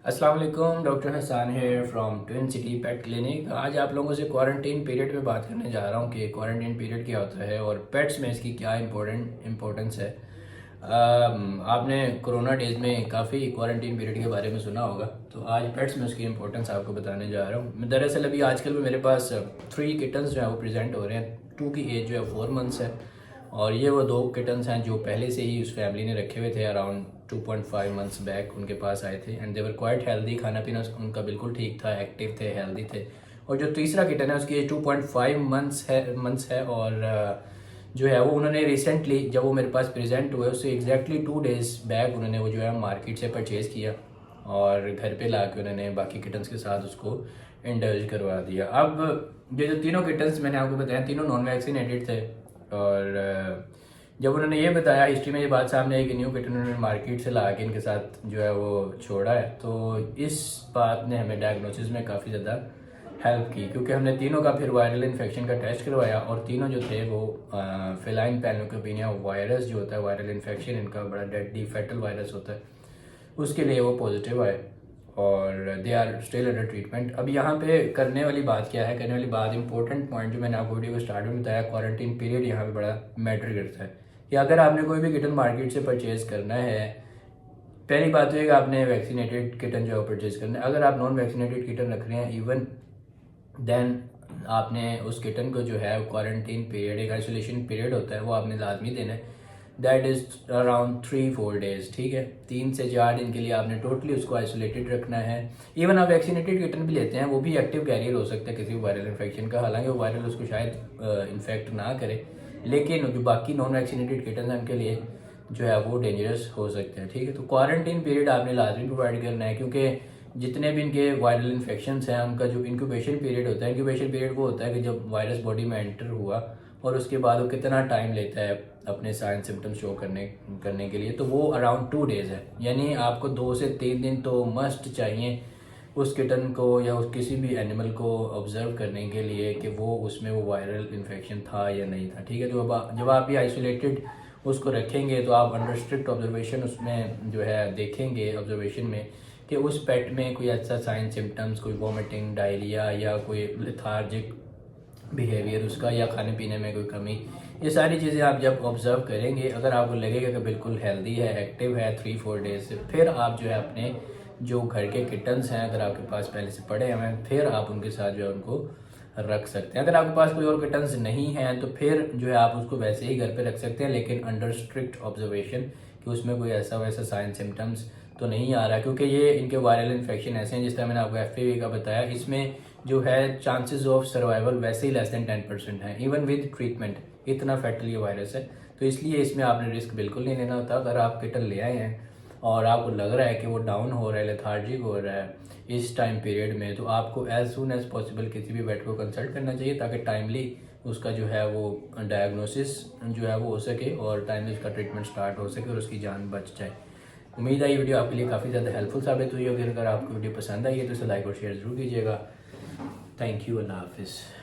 अस्सलाम वालेकुम, डॉक्टर हसन है from twin city pet clinic. आज आप लोगों से क्वारंटीन पीरियड पे बात करने जा रहा हूँ कि क्वारंटीन पीरियड क्या होता है और पेट्स में इसकी क्या इम्पोर्टेंस है। आपने कोरोना डेज में काफ़ी क्वारंटीन पीरियड के बारे में सुना होगा, तो आज पेट्स में उसकी इम्पोर्टेंस आपको बताने जा रहा हूँ। दरअसल अभी आजकल में मेरे पास 3 किटन्स जो है वो प्रेजेंट हो रहे हैं। 2 की एज जो है 4 मंथ्स है और ये वो 2 किटन्स हैं जो पहले से ही उस फैमिली ने रखे हुए थे। अराउंड 2.5 मंथ्स बैक उनके पास आए थे and they were quite healthy. खाना पीना उनका बिल्कुल ठीक था, एक्टिव थे, हेल्दी थे। और जो तीसरा किटन है उसकी एज 2.5 मंथ्स है और जो है वो उन्होंने रिसेंटली जब वो मेरे पास प्रेजेंट हुए उससे एग्जैक्टली 2 डेज बैक उन्होंने वो जो है मार्केट से परचेज़ किया और घर पे ला के उन्होंने बाकी किटन्स के साथ उसको इंडल्ज करवा दिया। अब ये जो तीनों किटन्स मैंने आपको बताया तीनों नॉन वैक्सीनेटेड थे और जब उन्होंने ये बताया हिस्ट्री में ये बात सामने आई कि न्यू किटन उन्होंने मार्केट से ला के इनके साथ जो है वो छोड़ा है, तो इस बात ने हमें डायग्नोसिस में काफ़ी ज़्यादा हेल्प की क्योंकि हमने तीनों का फिर वायरल इन्फेक्शन का टेस्ट करवाया और तीनों जो थे वो फेलाइन पैनोकोपिनिया वायरस जो होता है वायरल इन्फेक्शन इनका बड़ा डेडली फैटल वायरस होता है, उसके लिए वो पॉजिटिव आए और they are still under treatment. अब यहाँ पे करने वाली बात क्या है, करने वाली बात इंपॉर्टेंट पॉइंट जो मैंने आपको वीडियो को स्टार्ट में बताया, क्वारंटीन पीरियड यहाँ पे बड़ा मैटर करता है कि अगर आपने कोई भी किटन मार्केट से परचेज करना है, पहली बात तो है कि आपने वैक्सीनेटेड किटन जो है परचेज करना है। अगर आप नॉन वैक्सीनेटेड किटन रख रहे हैं इवन देन आपने उस किटन को जो है क्वारंटीन पीरियड, एक आइसोलेशन पीरियड होता है, वो आपने लाजमी देना है। दैट इज़ अराउंड 3-4 डेज, ठीक है। 3 से 4 दिन के लिए आपने टोटली उसको आइसोलेटेड रखना है। इवन आप वैक्सीनेटेड किटन भी लेते हैं, वो भी एक्टिव कैरियर हो सकता है किसी भी वायरल इन्फेक्शन का, हालांकि वो वायरल उसको शायद इन्फेक्ट ना करे, लेकिन जो बाकी नॉन वैक्सीनेटेड किटन हैं उनके लिए जो है वो डेंजरस हो सकते हैं, ठीक है। तो क्वारंटीन पीरियड आपने लाजमी प्रोवाइड करना है क्योंकि जितने भी इनके वायरल इन्फेक्शंस हैं उनका जो इंक्यूबेशन पीरियड होता है, इंक्यूबेशन पीरियड वो होता है कि जब वायरस बॉडी में एंटर हुआ और उसके बाद वो कितना टाइम लेता है अपने साइन सिम्टम्स शो करने के लिए, तो वो अराउंड 2 डेज है। यानी आपको 2 से 3 दिन तो मस्ट चाहिए उस किटन को या उस किसी भी एनिमल को ऑब्जर्व करने के लिए कि वो उसमें वो वायरल इन्फेक्शन था या नहीं था, ठीक है। तो जब आप ये आइसोलेटेड उसको रखेंगे तो आप अंडर स्ट्रिक्ट ऑब्जर्वेशन उसमें जो है देखेंगे ऑब्जर्वेशन में कि उस पेट में कोई ऐसा साइन सिम्टम्स, कोई वॉमिटिंग, डायरिया या कोई लेथार्जिक बिहेवियर उसका या खाने पीने में कोई कमी, ये सारी चीज़ें आप जब ऑब्जर्व करेंगे, अगर आपको लगेगा कि बिल्कुल हेल्दी है, एक्टिव है 3-4 डेज से, फिर आप जो है अपने जो घर के किटन्स हैं अगर आपके पास पहले से पड़े हुए हैं फिर आप उनके साथ जो है उनको रख सकते हैं। अगर आपके पास कोई और किटन्स नहीं हैं तो फिर जो है आप उसको वैसे ही घर पे रख सकते हैं, लेकिन अंडर स्ट्रिक्ट ऑब्जर्वेशन कि उसमें कोई ऐसा वैसा साइन सिम्टम्स तो नहीं आ रहा, क्योंकि ये इनके वायरल इन्फेक्शन ऐसे हैं जिस तरह मैंने आपको एफपीवी का बताया, इसमें जो है चांसेस ऑफ सर्वाइवल वैसे ही लेस देन 10% है इवन विद ट्रीटमेंट, इतना फैटल ये वायरस है। तो इसलिए इसमें आपने रिस्क बिल्कुल नहीं लेना होता। अगर आप किटन ले आए हैं और आपको लग रहा है कि वो डाउन हो रहा है, लेथार्जिक हो रहा है इस टाइम पीरियड में, तो आपको एज सुन एज पॉसिबल किसी भी वेट को कंसल्ट करना चाहिए ताकि टाइमली उसका जो है वो डायग्नोसिस जो है वो हो सके और टाइमली उसका ट्रीटमेंट स्टार्ट हो सके और उसकी जान बच जाए। उम्मीद है ये वीडियो आपके लिए काफ़ी ज़्यादा हेल्पफुल साबित हुई होगी। अगर आपको वीडियो पसंद आई है तो इसे लाइक और शेयर ज़रूर कीजिएगा। थैंक यू, अल्लाह हाफिज़।